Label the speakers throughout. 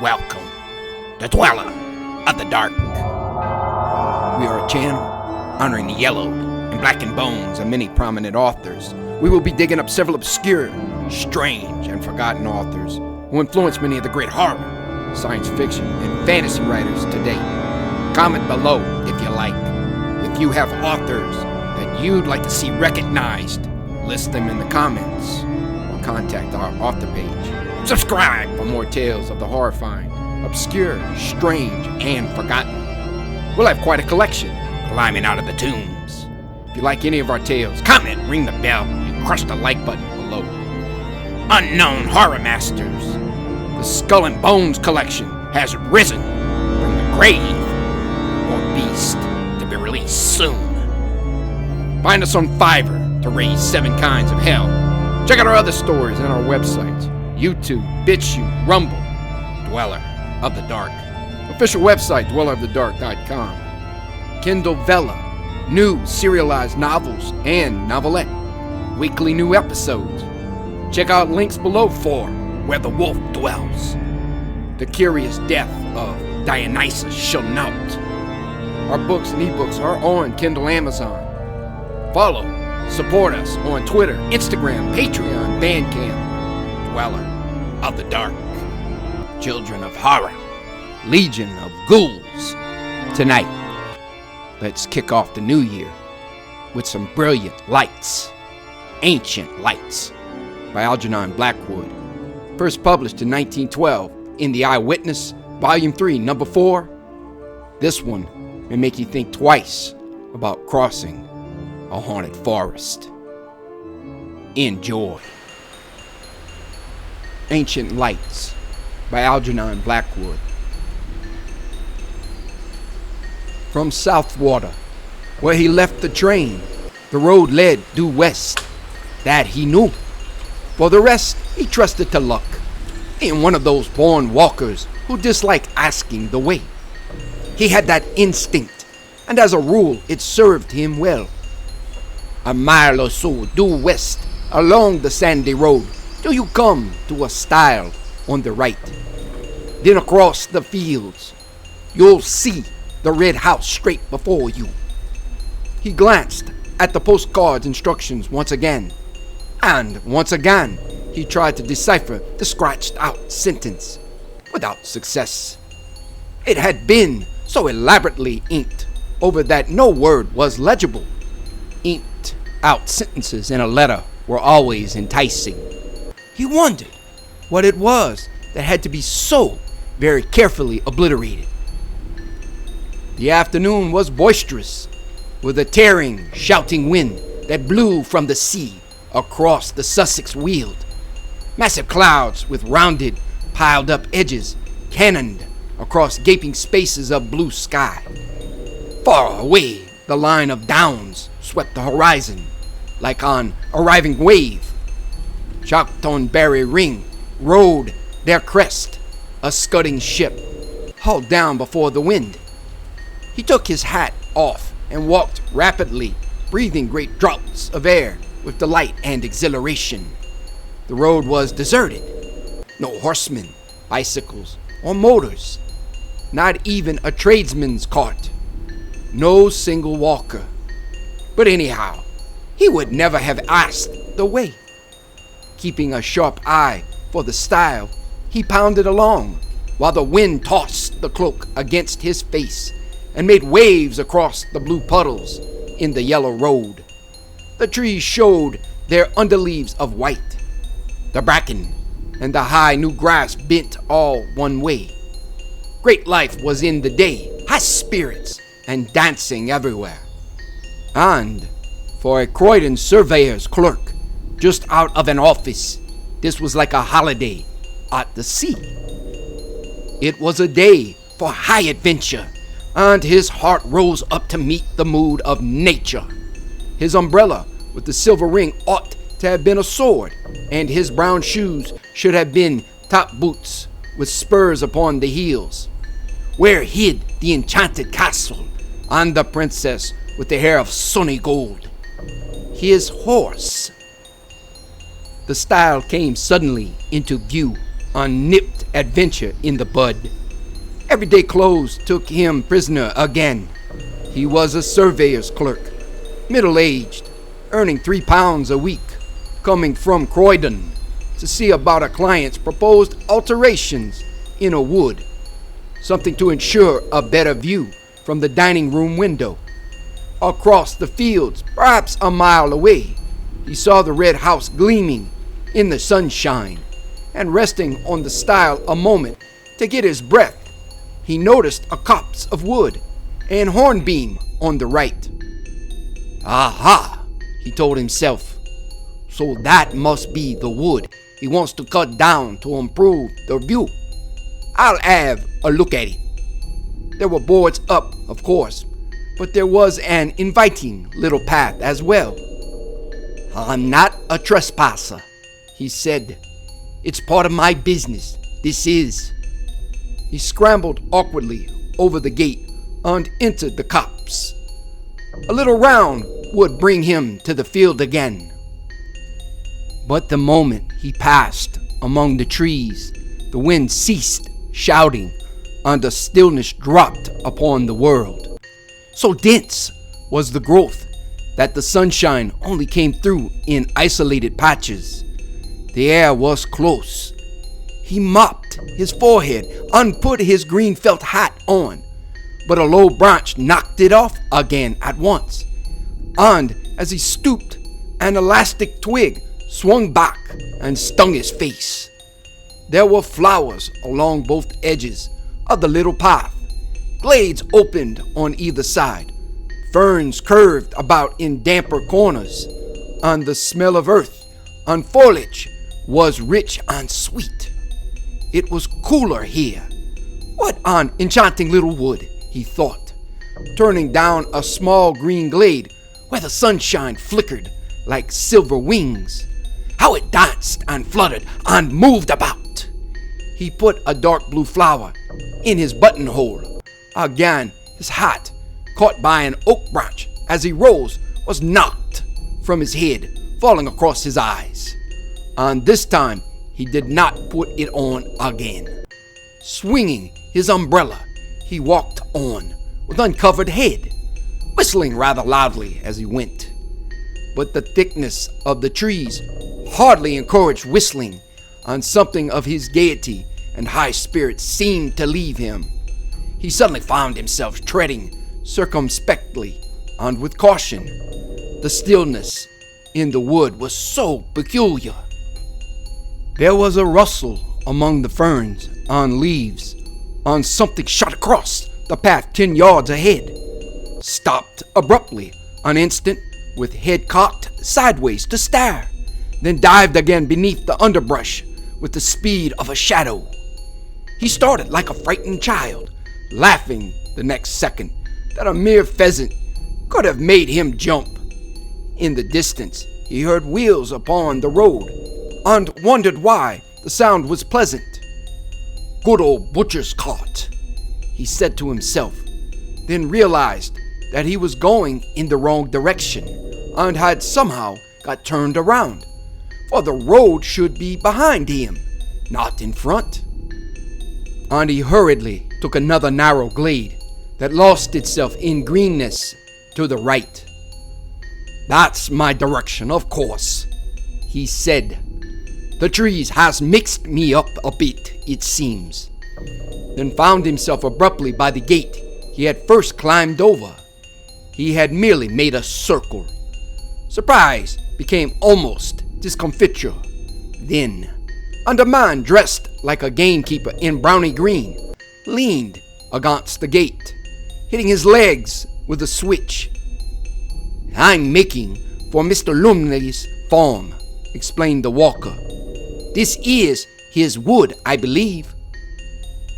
Speaker 1: Welcome, the Dweller of the Dark. We are a channel honoring the yellowed and blackened bones of many prominent authors. We will be digging up several obscure, strange, and forgotten authors who influenced many of the great horror, science fiction, and fantasy writers today. Comment below if you like. If you have authors that you'd like to see recognized, list them in the comments or contact our author page. Subscribe for more tales of the horrifying, obscure, strange, and forgotten. We'll have quite a collection climbing out of the tombs. If you like any of our tales, comment, ring the bell, and crush the like button below. Unknown Horror Masters. The Skull and Bones collection has risen from the grave. More beast to be released soon. Find us on Fiverr to raise 7 kinds of hell. Check out our other stories on our websites. YouTube, BitChute, Rumble, Dweller of the Dark. Official website, dwellerofthedark.com. Kindle Vella, new serialized novels and novelette. Weekly new episodes. Check out links below for Where the Wolf Dwells. The Curious Death of Dionysus Shall Not. Our books and ebooks are on Kindle Amazon. Follow, support us on Twitter, Instagram, Patreon, Bandcamp. Dweller of the Dark, Children of Horror, Legion of Ghouls. Tonight, let's kick off the new year with some brilliant lights. Ancient Lights by Algernon Blackwood. First published in 1912 in The Eyewitness, Volume 3, Number 4. This one may make you think twice about crossing a haunted forest. Enjoy. Ancient Lights by Algernon Blackwood. From Southwater, where he left the train, the road led due west. That he knew. For the rest, he trusted to luck. In one of those born walkers who dislike asking the way. He had that instinct, and as a rule, it served him well. A mile or so due west, along the sandy road, till you come to a stile on the right. Then across the fields, you'll see the red house straight before you. He glanced at the postcard's instructions once again, and once again he tried to decipher the scratched out sentence, without success. It had been so elaborately inked over that no word was legible. Inked out sentences in a letter were always enticing. He wondered what it was that had to be so very carefully obliterated. The afternoon was boisterous, with a tearing, shouting wind that blew from the sea across the Sussex weald. Massive clouds with rounded, piled-up edges cannoned across gaping spaces of blue sky. Far away, the line of downs swept the horizon like an arriving wave. Shocktonberry Ring rode their crest, a scudding ship, hull down before the wind. He took his hat off and walked rapidly, breathing great draughts of air with delight and exhilaration. The road was deserted. No horsemen, bicycles, or motors. Not even a tradesman's cart. No single walker. But anyhow, he would never have asked the way. Keeping a sharp eye for the stile, he pounded along, while the wind tossed the cloak against his face and made waves across the blue puddles in the yellow road. The trees showed their underleaves of white. The bracken and the high new grass bent all one way. Great life was in the day, high spirits and dancing everywhere. And for a Croydon surveyor's clerk, just out of an office, this was like a holiday at the sea. It was a day for high adventure, and his heart rose up to meet the mood of nature. His umbrella with the silver ring ought to have been a sword, and his brown shoes should have been top boots with spurs upon the heels. Where hid the enchanted castle and the princess with the hair of sunny gold? His horse. The stile came suddenly into view, unnipped adventure in the bud. Everyday clothes took him prisoner again. He was a surveyor's clerk, middle-aged, earning £3 a week, coming from Croydon to see about a client's proposed alterations in a wood, something to ensure a better view from the dining room window. Across the fields, perhaps a mile away, he saw the red house gleaming in the sunshine, and resting on the stile a moment to get his breath, he noticed a copse of wood and hornbeam on the right. Aha, he told himself. So that must be the wood he wants to cut down to improve the view. I'll have a look at it. There were boards up, of course, but there was an inviting little path as well. I'm not a trespasser, he said. It's part of my business, this is. He scrambled awkwardly over the gate and entered the copse. A little round would bring him to the field again. But the moment he passed among the trees, the wind ceased shouting, and the stillness dropped upon the world. So dense was the growth that the sunshine only came through in isolated patches. The air was close. He mopped his forehead and put his green felt hat on, but a low branch knocked it off again at once, and as he stooped, an elastic twig swung back and stung his face. There were flowers along both edges of the little path. Glades opened on either side. Ferns curved about in damper corners, and the smell of earth and foliage was rich and sweet. It was cooler here. What an enchanting little wood, he thought, turning down a small green glade where the sunshine flickered like silver wings. How it danced and fluttered and moved about. He put a dark blue flower in his buttonhole. Again, his hat, caught by an oak branch as he rose, was knocked from his head, falling across his eyes. And this time, he did not put it on again. Swinging his umbrella, he walked on with uncovered head, whistling rather loudly as he went. But the thickness of the trees hardly encouraged whistling, and something of his gaiety and high spirits seemed to leave him. He suddenly found himself treading circumspectly and with caution. The stillness in the wood was so peculiar. There was a rustle among the ferns and leaves, and something shot across the path 10 yards ahead, stopped abruptly an instant with head cocked sideways to stare, then dived again beneath the underbrush with the speed of a shadow. He started like a frightened child, laughing the next second that a mere pheasant could have made him jump. In the distance, he heard wheels upon the road and wondered why the sound was pleasant. Good old butcher's cart, he said to himself, then realized that he was going in the wrong direction and had somehow got turned around, for the road should be behind him, not in front. And he hurriedly took another narrow glade that lost itself in greenness to the right. That's my direction, of course, he said. The trees has mixed me up a bit, it seems. Then found himself abruptly by the gate he had first climbed over. He had merely made a circle. Surprise became almost discomfiture. Then, and a man dressed like a gamekeeper in browny green leaned against the gate, hitting his legs with a switch. I'm making for Mr. Lumley's farm, explained the walker. This is his wood, I believe.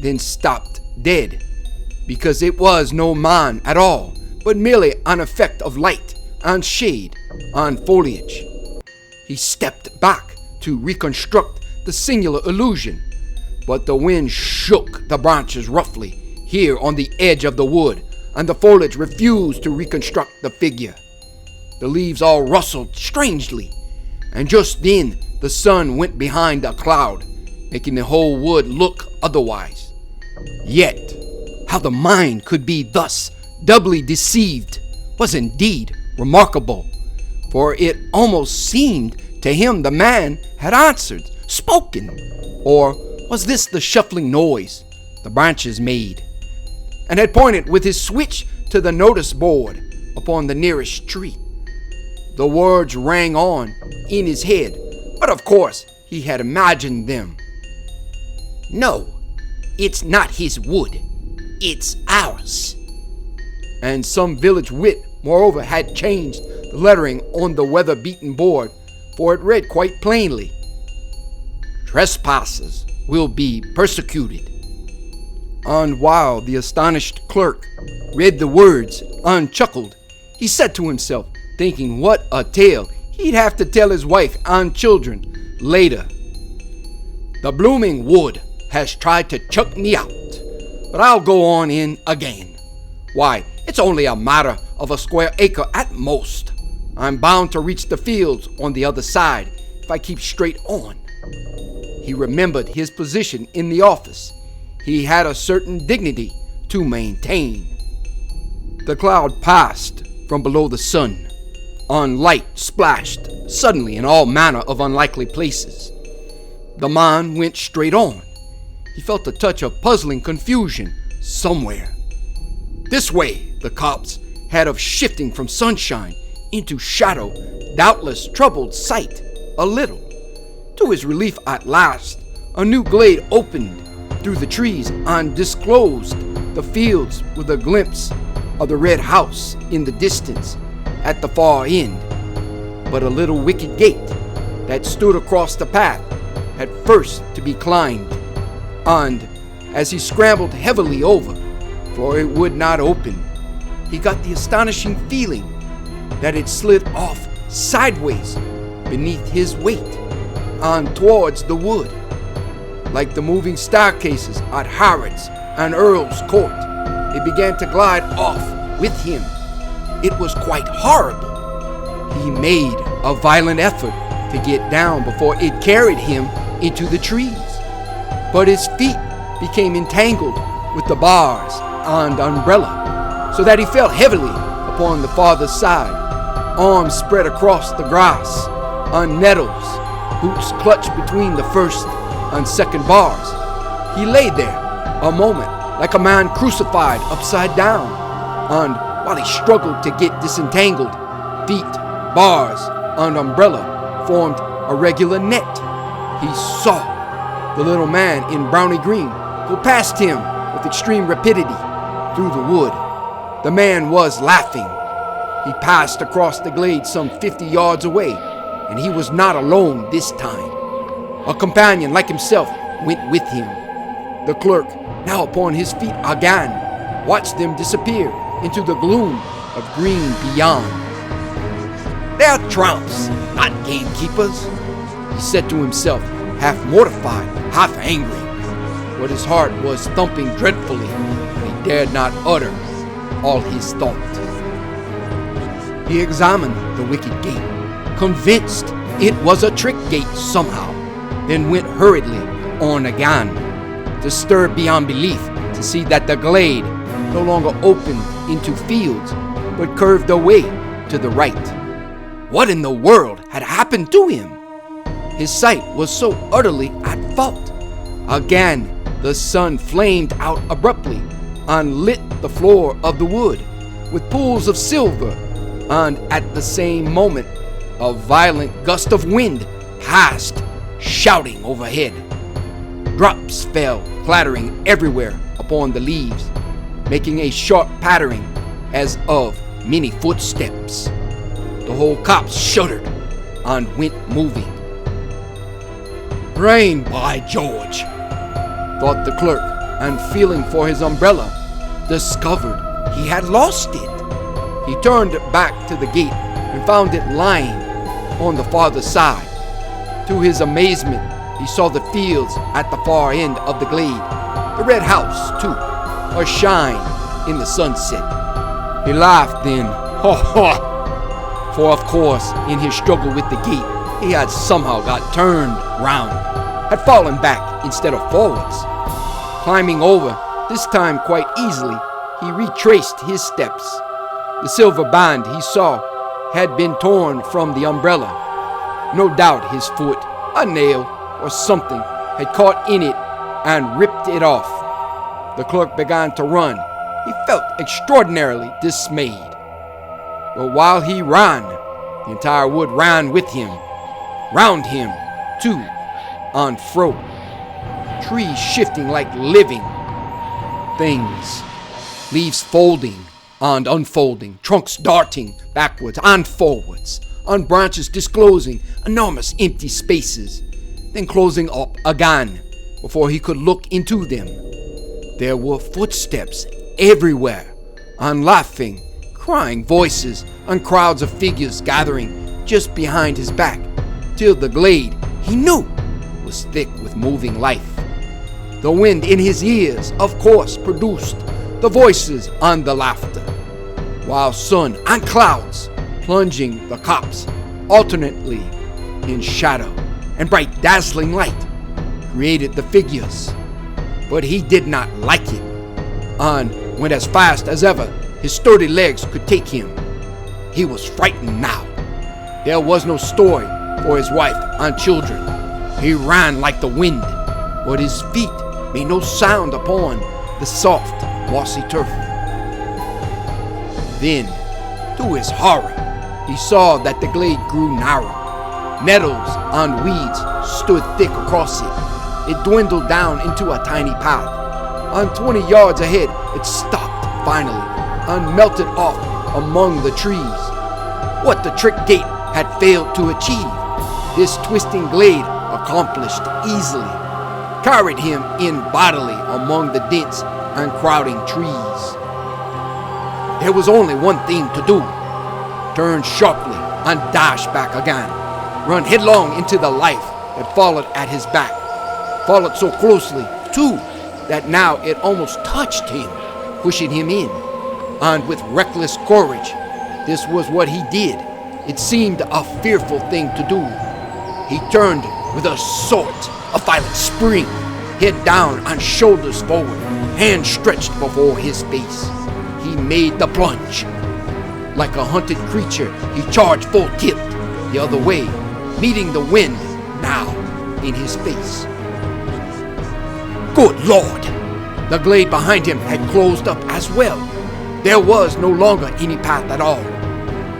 Speaker 1: Then stopped dead, because it was no man at all, but merely an effect of light and shade and foliage. He stepped back to reconstruct the singular illusion, but the wind shook the branches roughly here on the edge of the wood, and the foliage refused to reconstruct the figure. The leaves all rustled strangely, and just then the sun went behind a cloud making the whole wood look otherwise. Yet, how the mind could be thus doubly deceived was indeed remarkable, for it almost seemed to him the man had answered, spoken, or was this the shuffling noise the branches made, and had pointed with his switch to the notice board upon the nearest tree. The words rang on in his head, but of course he had imagined them. "No, it's not his wood, it's ours." And some village wit, moreover, had changed the lettering on the weather-beaten board, for it read quite plainly, "Trespassers will be persecuted." And while the astonished clerk read the words and chuckled, he said to himself, thinking what a tale he'd have to tell his wife and children later. "The blooming wood has tried to chuck me out, but I'll go on in again. Why, it's only a matter of a square acre at most. I'm bound to reach the fields on the other side if I keep straight on." He remembered his position in the office. He had a certain dignity to maintain. The cloud passed from below the sun, and light splashed suddenly in all manner of unlikely places. The man went straight on. He felt a touch of puzzling confusion somewhere. This way the copse had of shifting from sunshine into shadow doubtless troubled sight a little. To his relief at last, a new glade opened through the trees and disclosed the fields with a glimpse of the red house in the distance at the far end. But a little wicket gate that stood across the path had first to be climbed, and as he scrambled heavily over, for it would not open, he got the astonishing feeling that it slid off sideways beneath his weight and towards the wood. Like the moving staircases at Harrod's and Earl's Court, it began to glide off with him. It was quite horrible. He made a violent effort to get down before it carried him into the trees, but his feet became entangled with the bars and umbrella, so that he fell heavily upon the farther side, arms spread across the grass and nettles, boots clutched between the first and second bars. He lay there a moment like a man crucified upside down, and while he struggled to get disentangled, feet, bars, and umbrella formed a regular net. He saw the little man in browny green go past him with extreme rapidity through the wood. The man was laughing. He passed across the glade some 50 yards away, and he was not alone this time. A companion like himself went with him. The clerk, now upon his feet again, watched them disappear into the gloom of green beyond. "They're tramps, not gamekeepers," he said to himself, half mortified, half angry. But his heart was thumping dreadfully, and he dared not utter all his thought. He examined the wicket gate, convinced it was a trick gate somehow, then went hurriedly on again, disturbed beyond belief to see that the glade no longer opened into fields, but curved away to the right. What in the world had happened to him? His sight was so utterly at fault. Again, the sun flamed out abruptly and lit the floor of the wood with pools of silver, and at the same moment, a violent gust of wind passed, shouting overhead. Drops fell clattering everywhere upon the leaves, making a sharp pattering as of many footsteps. The whole copse shuddered and went moving. "Rain, by George," thought the clerk, and feeling for his umbrella, discovered he had lost it. He turned back to the gate and found it lying on the farther side. To his amazement, he saw the fields at the far end of the glade, the red house, too, ashine in the sunset. He laughed then, ha ha, for of course, in his struggle with the gate, he had somehow got turned round, had fallen back instead of forwards. Climbing over, this time quite easily, he retraced his steps. The silver band he saw had been torn from the umbrella. No doubt his foot, a nail, or something had caught in it and ripped it off. The clerk began to run. He felt extraordinarily dismayed. But while he ran, the entire wood ran with him, round him, to and fro, trees shifting like living things, leaves folding and unfolding, trunks darting backwards and forwards, and branches disclosing enormous empty spaces, then closing up again before he could look into them. There were footsteps everywhere, and laughing, crying voices, and crowds of figures gathering just behind his back, till the glade, he knew, was thick with moving life. The wind in his ears, of course, produced the voices and the laughter, while sun and clouds, plunging the copse alternately in shadow and bright dazzling light, created the figures. But he did not like it, and went as fast as ever his sturdy legs could take him. He was frightened now. There was no story for his wife and children. He ran like the wind, but his feet made no sound upon the soft, mossy turf. Then, to his horror, he saw that the glade grew narrow. Nettles and weeds stood thick across it. It dwindled down into a tiny path. And 20 yards ahead, it stopped finally and melted off among the trees. What the trick gate had failed to achieve, this twisting glade accomplished easily, carried him in bodily among the dense and crowding trees. There was only one thing to do: turn sharply and dash back again, run headlong into the life that followed at his back, followed so closely, too, that now it almost touched him, pushing him in. And with reckless courage, this was what he did. It seemed a fearful thing to do. He turned with a sort of violent spring, head down and shoulders forward, hands stretched before his face. He made the plunge. Like a hunted creature, he charged full tilt the other way, meeting the wind now in his face. Good Lord! The glade behind him had closed up as well. There was no longer any path at all.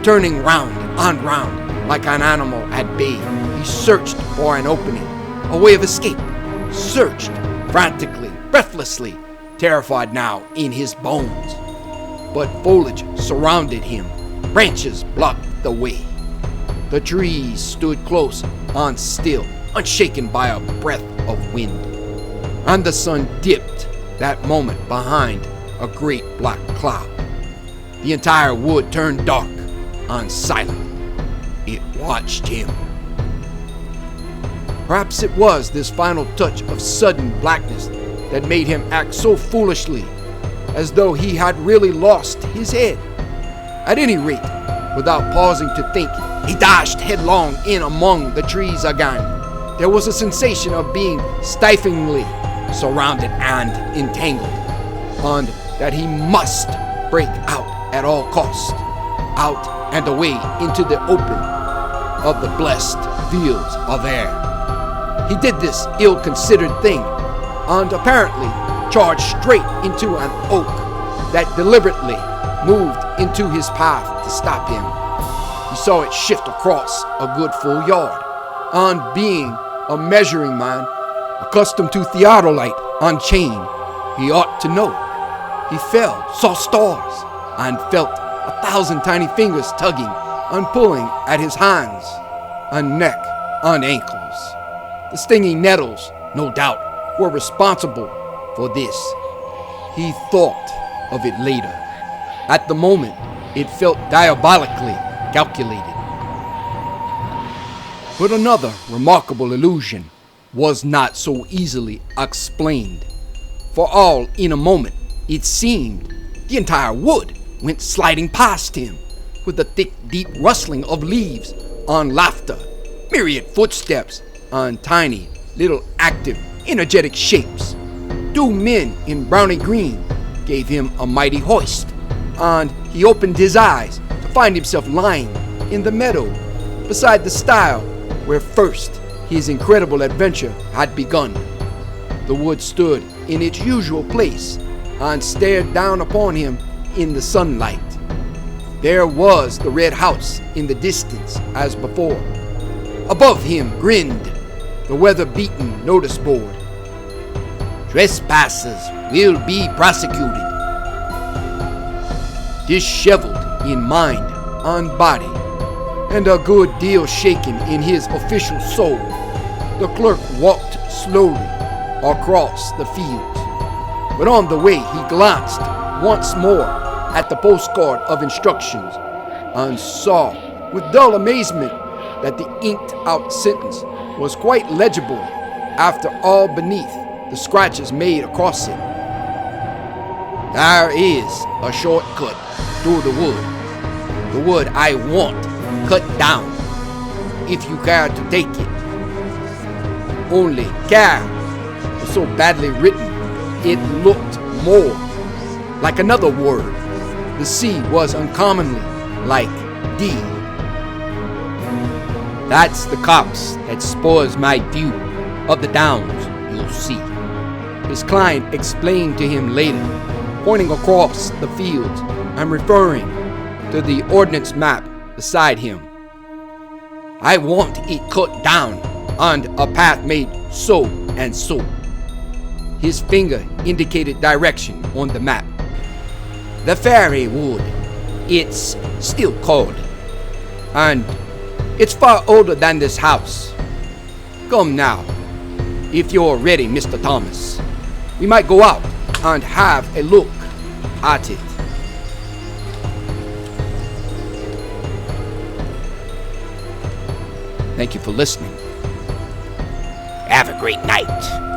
Speaker 1: Turning round and round like an animal at bay, he searched for an opening, a way of escape. Searched frantically, breathlessly, terrified now in his bones. But foliage surrounded him. Branches blocked the way. The trees stood close and still, unshaken by a breath of wind. And the sun dipped that moment behind a great black cloud. The entire wood turned dark and silent. It watched him. Perhaps it was this final touch of sudden blackness that made him act so foolishly, as though he had really lost his head. At any rate, without pausing to think, he dashed headlong in among the trees again. There was a sensation of being stiflingly surrounded and entangled, and that he must break out at all costs, out and away into the open of the blessed fields of air. He did this ill-considered thing, and apparently charged straight into an oak that deliberately moved into his path to stop him. He saw it shift across a good full yard, and being a measuring man, accustomed to theodolite on chain, he ought to know. He fell, saw stars, and felt 1,000 tiny fingers tugging and pulling at his hands and neck and ankles. The stinging nettles, no doubt, were responsible for this. He thought of it later. At the moment, it felt diabolically calculated. But another remarkable illusion was not so easily explained. For all in a moment, it seemed the entire wood went sliding past him, with a thick, deep rustling of leaves and laughter, myriad footsteps and tiny, little active, energetic shapes. Two men in browny green gave him a mighty hoist, and he opened his eyes to find himself lying in the meadow beside the stile where first his incredible adventure had begun. The wood stood in its usual place and stared down upon him in the sunlight. There was the red house in the distance as before. Above him grinned the weather-beaten notice board. Trespassers will be prosecuted. Disheveled in mind and body, and a good deal shaken in his official soul, the clerk walked slowly across the fields. But on the way he glanced once more at the postcard of instructions and saw with dull amazement that the inked-out sentence was quite legible after all beneath the scratches made across it. There is a shortcut through the wood I want cut down, if you care to take it. Only care was so badly written, it looked more like another word. The C was uncommonly like D. That's the copse that spoils my view of the downs, you'll see, his client explained to him later, pointing across the fields and referring to the ordnance map beside him. I want it cut down and a path made so and so. His finger indicated direction on the map. The fairywood, it's still called, and it's far older than this house. Come now, if you're ready, Mr. Thomas. We might go out and have a look at it. Thank you for listening. Have a great night.